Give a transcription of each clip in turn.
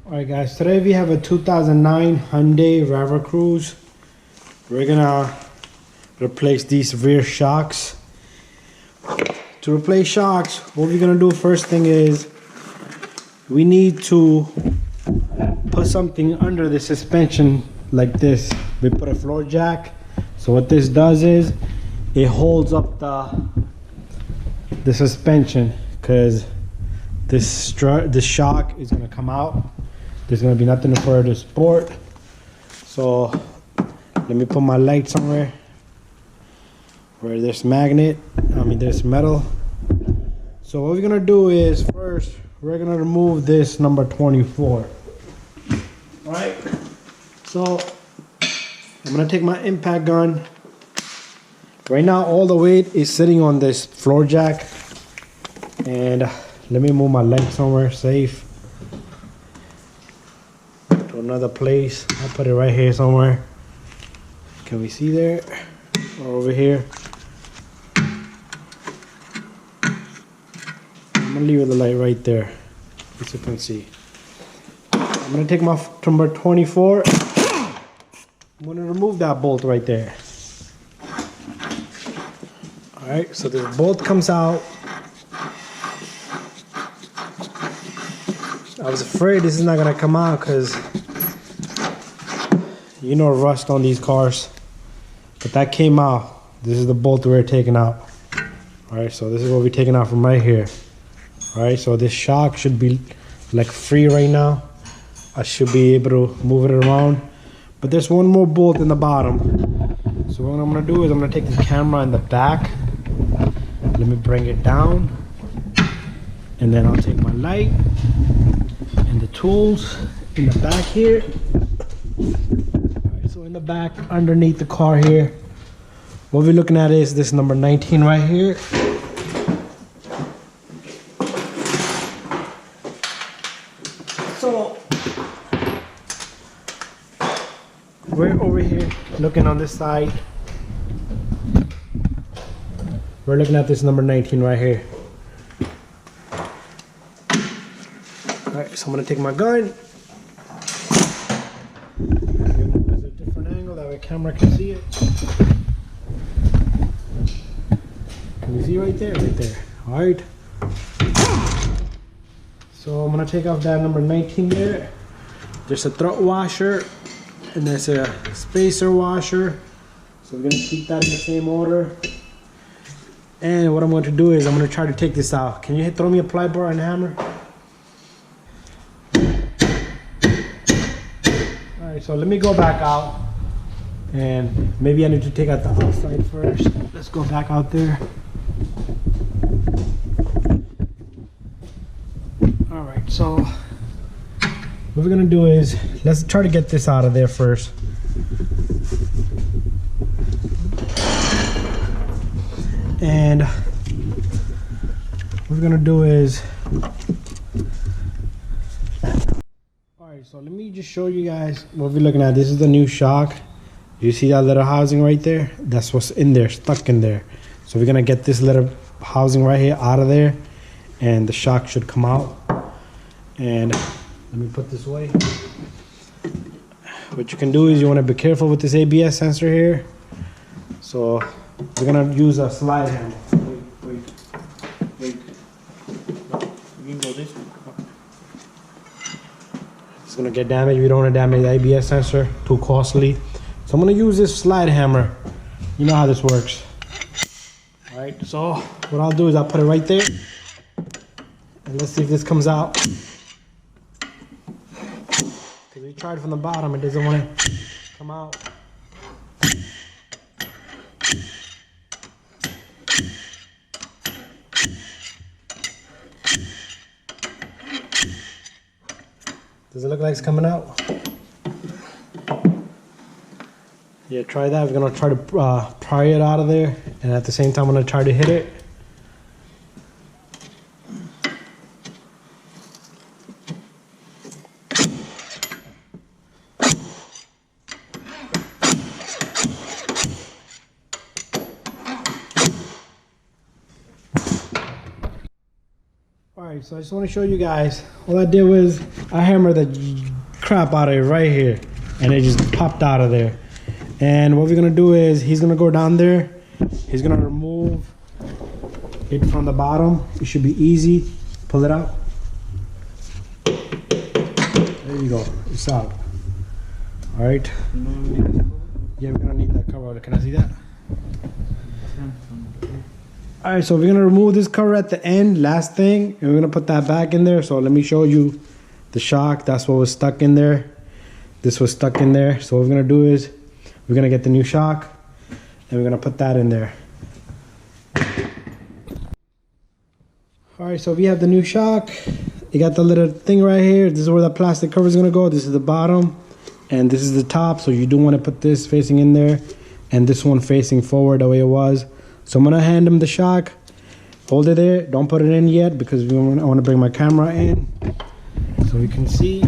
Alright guys, today we have a 2009 Hyundai Vericruz. We're gonna replace these rear shocks. To replace shocks, what we're gonna do first thing is we need to put something under the suspension like this. We put a floor jack. So what this does is it holds up the suspension, because this shock is gonna come out. There's gonna be nothing for the sport. So let me put my light somewhere where there's there's metal. So what we're gonna do is first we're gonna remove this number 24. All right. So I'm gonna take my impact gun. Right now all the weight is sitting on this floor jack, and let me move my light somewhere safe. Another place. I'll put it right here somewhere. Can we see there? Or over here? I'm gonna leave the light right there, as you can see. I'm gonna take my number 24. I'm gonna remove that bolt right there. Alright, so this bolt comes out. I was afraid this is not gonna come out because you know rust on these cars, but that came out. This is the bolt we're taking out. All right, so this is what we're taking out from right here. All right, so this shock should be like free right now. I should be able to move it around, but there's one more bolt in the bottom. So what I'm gonna do is I'm gonna take the camera in the back. Let me bring it down, and then I'll take my light and the tools in the back here. So in the back, underneath the car here, what we're looking at is this number 19 right here. So we're over here looking on this side. We're looking at this number 19 right here. Alright, so I'm gonna take my gun. Camera can see it. Can you see right there? Right there. All right. So I'm gonna take off that number 19 there. There's a throat washer and there's a spacer washer. So we're gonna keep that in the same order. And what I'm going to do is I'm gonna try to take this out. Can you throw me a ply bar and a hammer? All right. So let me go back out. And maybe I need to take out the outside first. Let's go back out there. All right, so what we're gonna do is let's try to get this out of there first. And what we're gonna do is, all right, so let me just show you guys what we're looking at. This is the new shock. You see that little housing right there? That's what's in there, stuck in there. So we're gonna get this little housing right here out of there, and the shock should come out. And let me put this away. What you can do is you wanna be careful with this ABS sensor here. So we're gonna use a slide handle. Wait. You can go this way. It's gonna get damaged. We don't wanna damage the ABS sensor, too costly. So I'm gonna use this slide hammer. You know how this works. All right, so what I'll do is I'll put it right there. And let's see if this comes out. Because we tried from the bottom, it doesn't wanna come out. Does it look like it's coming out? Yeah, try that. We're gonna try to pry it out of there, and at the same time, I'm gonna try to hit it. Alright, so I just want to show you guys. All I did was I hammered the crap out of it right here, and it just popped out of there. And what we're gonna do is he's gonna go down there, he's gonna remove it from the bottom. It should be easy. Pull it out. There you go, it's out. Alright. Yeah, we're gonna need that cover. Can I see that? Alright, so we're gonna remove this cover at the end, last thing, and we're gonna put that back in there. So let me show you the shock. That's what was stuck in there. This was stuck in there. So what we're gonna do is we're gonna get the new shock and we're gonna put that in there. Alright, so we have the new shock. You got the little thing right here. This is where the plastic cover is gonna go. This is the bottom and this is the top. So you do want to put this facing in there and this one facing forward the way it was. So I'm gonna hand him the shock. Hold it there. Don't put it in yet because I want to bring my camera in so we can see.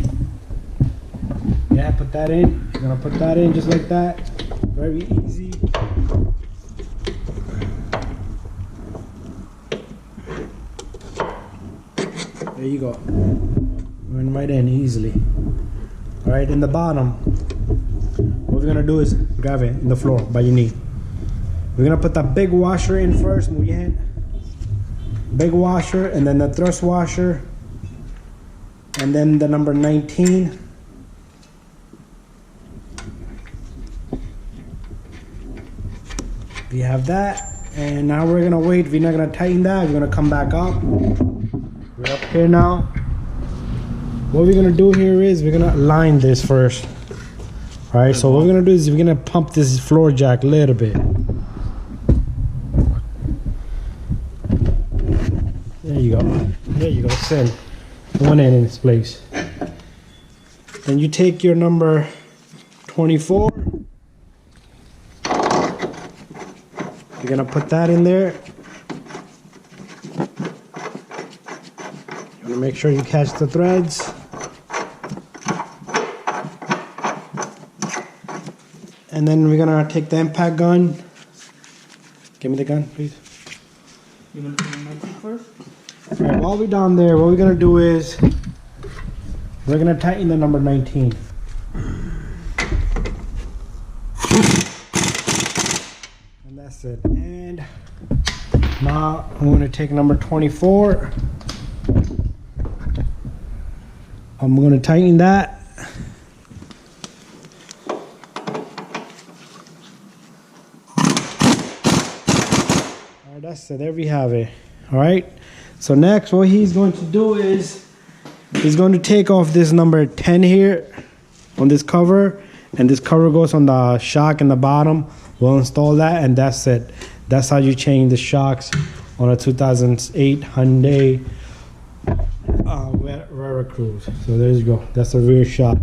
Yeah, put that in. You're gonna put that in just like that. Very easy. There you go. Went right in easily. All right, in the bottom, what we're gonna do is grab it in the floor by your knee. We're gonna put the big washer in first, muy bien. Big washer, and then the thrust washer, and then the number 19. We have that, and now we're gonna wait. We're not gonna tighten that. We're gonna come back up. We're up here now. What we're gonna do here is we're gonna line this first. All right, so what we're gonna do is we're gonna pump this floor jack a little bit. There you go. There you go. Send one end in its place. Then you take your number 24. You're gonna put that in there. You wanna make sure you catch the threads. And then we're gonna take the impact gun. Give me the gun, please. You want to put the magic first? Alright, while we're down there, what we're gonna do is we're gonna tighten the number 19. And that's it. And now I'm gonna take number 24. I'm gonna tighten that. Alright, that's it. There we have it. Alright. So next, what he's going to do is he's going to take off this number 10 here on this cover, and this cover goes on the shock in the bottom. We'll install that, and that's it. That's how you change the shocks on a 2008 Hyundai Vericruz. So there you go. That's the rear shock.